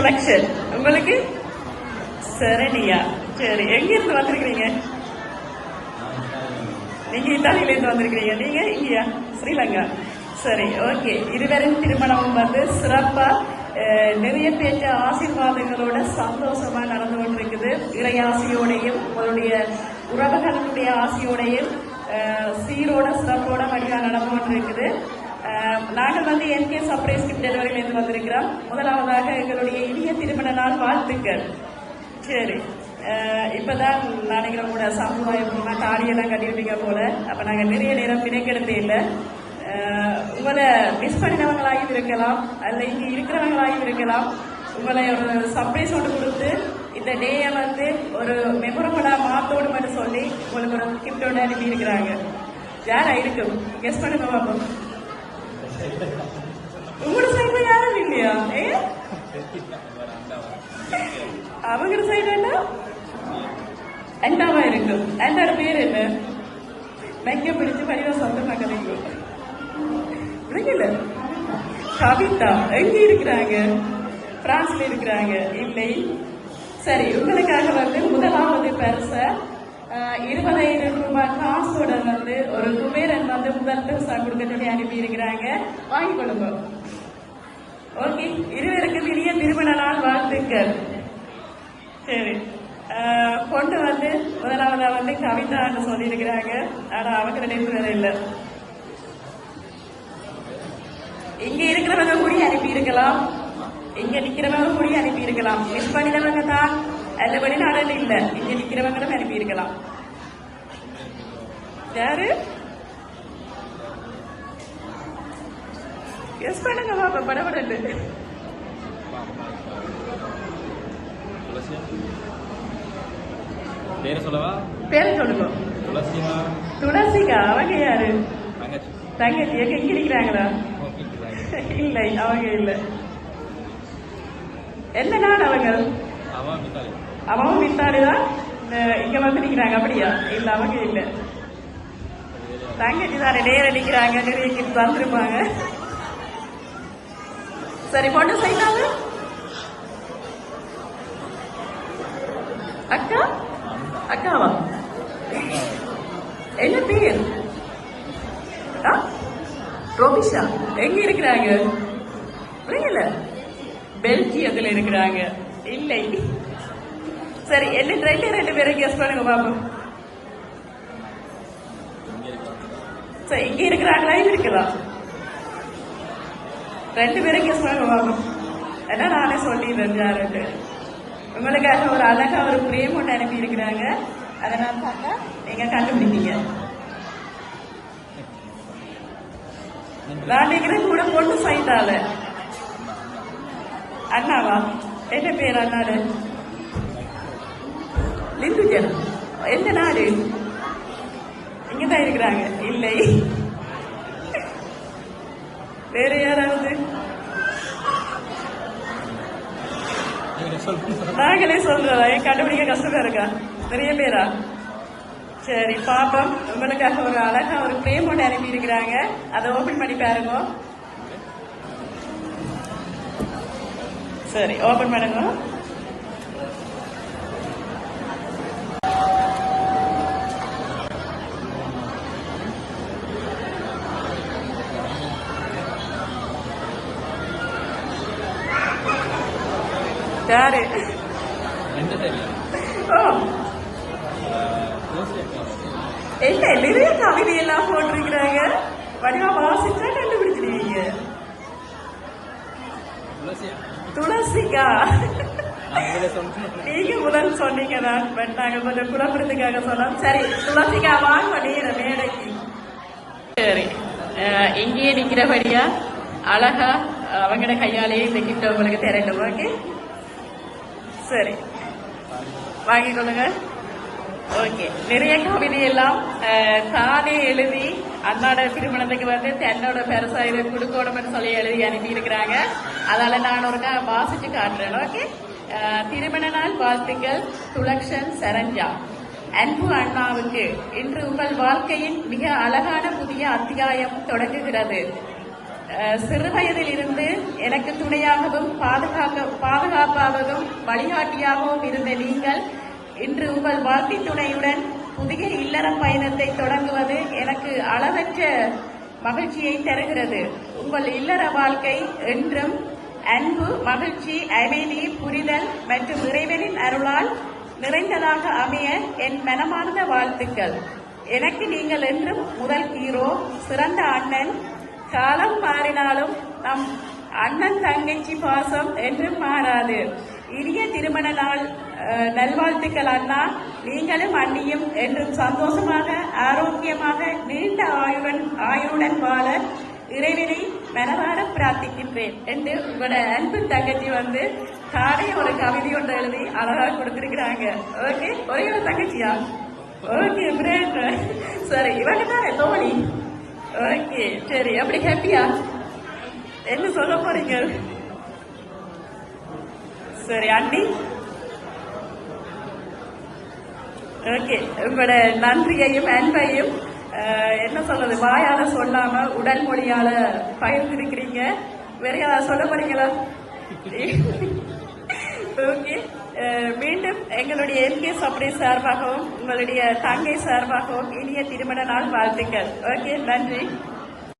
Selection. உங்களுக்கு சரணியா? சரி, எங்க இருந்து வந்திருக்கிறீங்க? நீங்க இத்தாலியில இருந்து வந்திருக்கிறீங்க. நீங்க இங்கயா? ஸ்ரீலங்கா. சரி, ஓகே. இருவரின் திருமணமும் சிறப்பா நிறைய பேற்ற ஆசீர்வாதங்களோட சந்தோஷமா நடந்து கொண்டிருக்குது. இறை ஆசையோடையும் உங்களுடைய உறவுகளுடைய ஆசையோடையும் சீரோட சிறப்போட வழியா நடந்து கொண்டிருக்குது. நாங்கள் என்கே சர்ப்ரைஸ் கிஃப்ட் டெலிவரியில இருந்து வந்திருக்கிறோம். முதலாவதாக எங்களுடைய இனிய திருமண நாள் வாழ்த்துக்கள். சரி, இப்பதான் நினைக்கிறோம் கூட சமுதாயம் தாடியெல்லாம் கட்டியிருப்பீங்க போல. அப்ப நாங்க நிறைய நேரம் பிணைக்கிறது இல்லை. உங்களை மிஸ் பண்ணினவங்களாயும் இருக்கலாம், அல்ல இங்க இருக்கிறவங்களாயும் இருக்கலாம். உங்களை ஒரு சர்ப்ரைஸ் ஒன்று கொடுத்து இந்த டேயை ஒரு மெமரபிளா மாத்தோடு மட்டும் சொல்லி உங்களுக்கு ஒரு கிஃப்டோட அனுப்பி இருக்கிறாங்க. யாரா இருக்கும்? கெஸ் பண்ணுங்க பாப்போம். உங்களோட சைட்ல யாரும் இல்லையா? அவங்க சைடு எண்டாவா இருக்கும். எண்டோட பேர் என்ன? மெங்க பிடிச்சு படிவா சொந்தமா கதைக்கும். விளங்கல? கவிதா எங்க இருக்கிறாங்க? பிரான்ஸ்ல இருக்கிறாங்க. இல்லை. சரி, உங்களுக்காக முதலாவது பரிச 20,000 ரூபாய் காசோட ஒரு குபேரன் முதல் பரிசா கொடுக்க சொல்லி அனுப்பி இருக்கிறாங்க. வாங்கி கொடுங்க. ஓகே, இருவருக்கும் இனிய திருமண நாள் வாழ்த்துக்கள். சரி, பொண்ணு முதலாவதா கவிதான்னு சொல்லி இருக்கிறாங்க. ஆனா அவங்க நினைப்பு வேற இல்லை. இங்க இருக்கிறவங்க கூட அனுப்பி இருக்கலாம், இங்க நிக்கிறவங்க கூட அனுப்பி இருக்கலாம். மிஸ் பண்ணினவங்க தான் அல்ல வெளிநாடு இல்ல, இங்க நிக்கிறவங்களும் அனுப்பி இருக்கலாம். யாரு? எஸ் பண்ணுங்க பாப்பா, படப்படட்டு. பேரை சொல்லவா? பேரை சொல்லுங்க. துளசிகா. அவங்க யாரு? தங்கச்சி. எங்க இங்க நிக்கிறாங்களா? இல்லை, அவங்க இல்ல. என்ன நாடு அவங்க? அவன் மித்தாலிதான் இங்க நிக்கிறாங்க. அப்படியா? இல்ல, அவங்க இல்ல. தங்கச்சி தானே நேர நிக்கிறாங்க. நிறைய கிட்ட வந்துருப்பாங்க. சரி, பொண்ணு செய்தாங்க. அக்கா? அக்காவா? என்ன பேர்? ரோபிஷா. எங்க இருக்கிறாங்க? பெல்ஜியத்துல இருக்கிறாங்க. இல்லை. சரி, என்ன ரெண்டு பேரும் கெஸ் பண்ணுங்க பாப்போம். சரி, இங்க இருக்கிறாங்களா? இருக்கலாம். ரெண்டு பேரும் கெஸ் பண்ணுங்க பாப்போம். ஏன்னா நானே சொல்லிடுறேன் யாருன்னு. உங்களுக்காக ஒரு அழகா ஒரு பிரேம் ஒன்று அனுப்பி இருக்கிறாங்க. அதனால பார்த்தா நீங்க கண்டுபிடிப்பீங்க. நான் நினைக்கிறேன் கூட பொண்ணு சைட்டால. அண்ணாவா? என்ன பேர் அண்ணாடு? லிந்துஜன். எந்த நாடு? இங்கதான் இருக்கிறாங்க. இல்லை. வேற யாராவது? நாங்களே சொல்றதா? கண்டுபிடிக்க கஷ்டமா இருக்கா? நிறைய பேரா? சரி, பாப்போம். உங்களுக்காக ஒரு அழகா ஒரு பிரேம் ஒன்று அனுப்பி இருக்கிறாங்க. அதை ஓபன் பண்ணி பாருங்க. சரி, ஓபன் பண்ணுங்க. யாரு? இல்ல, நிறைய கவிதையெல்லாம் போட்டிருக்கிறாங்க. வடிவா வாசிச்சா கண்டுபிடிச்சிருவீங்க. துளசிகா. நீங்க முதல் சொன்னீங்க தான், பட் நாங்க கொஞ்சம் குழப்பறதுக்காக சொன்னோம். சரி, துளசிகா வாங்க நேர மேடைக்கு. சரி, இங்கேயே நிக்கிறபடியா அழகா அவங்களோட கையாலேயே இந்த கிட்ட உங்களுக்கு திரட்டும். ஓகே, சரி, வாங்கிக் கொள்ளுங்க. ஓகே, நிறைய கவிதையெல்லாம் தானே எழுதி அண்ணாட திருமணத்துக்கு தன்னோட பெருசா இதை கொடுக்கணும்னு சொல்லி எழுதி அனுப்பி இருக்கிறாங்க. அதால நான் ஒருக்கா வாசிச்சு காட்டுறேன். ஓகே, திருமண நாள் வாழ்த்துக்கள். துலக்ஷன் சரண்யா. அன்பு அண்ணாவுக்கு இன்று உங்கள் வாழ்க்கையின் மிக அழகான புதிய அத்தியாயம் தொடங்குகிறது. சிறு வயதில் இருந்து எனக்கு துணையாகவும் பாதுகாப்பாகவும் வழிகாட்டியாகவும் இருந்த நீங்கள் இன்று உங்கள் வாழ்க்கை துணையுடன் புதிய இல்லற பயணத்தை தொடங்குவது எனக்கு அளவற்ற மகிழ்ச்சியை தருகிறது. உங்கள் இல்லற வாழ்க்கை என்றும் அன்பு, மகிழ்ச்சி, அமைதி, புரிதல் மற்றும் இறைவனின் அருளால் நிறைந்ததாக அமைய என் மனமார்ந்த வாழ்த்துக்கள். எனக்கு நீங்கள் என்றும் முதல் ஹீரோ, சிறந்த அண்ணன். காலம் மாறினாலும் நம் அண்ணன் தங்கச்சி பாசம் என்றும் மாறாது. இனிய திருமண நாள் நல்வாழ்த்துக்கள் அண்ணா. நீங்களும் அண்ணியும் என்றும் சந்தோஷமாக, ஆரோக்கியமாக, நீண்ட ஆயுளுடன் வாழ இறைவனை மனதார பிரார்த்திக்கின்றேன் என்று உங்களோட அன்பு தங்கச்சி காடைய ஒரு கவிதை ஒன்று எழுதி அழகாக கொடுத்திருக்கிறாங்க. ஓகே, ஒரே ஒரு தங்கச்சியா? ஓகே, பிரேட். சரி, இவங்க தானே தோழி? ஓகே, சரி. அப்படி ஹாப்பியா? என்ன சொல்ல போறீங்க? சரி, அண்ணி. ஓகே, உங்களோட நன்றியையும் அன்பையும் என்ன சொல்றது, வாயால சொல்லாம உடல் மொழியால பகிர்ந்திருக்கிறீங்க. வேற யாராவது சொல்ல போறீங்களா? ஓகே, மீண்டும் எங்களுடைய எம்கே சப்ரி சார்பாகவும் உங்களுடைய தங்கை சார்பாகவும் இனிய திருமண நாள் வாழ்த்துக்கள். ஓகே, நன்றி.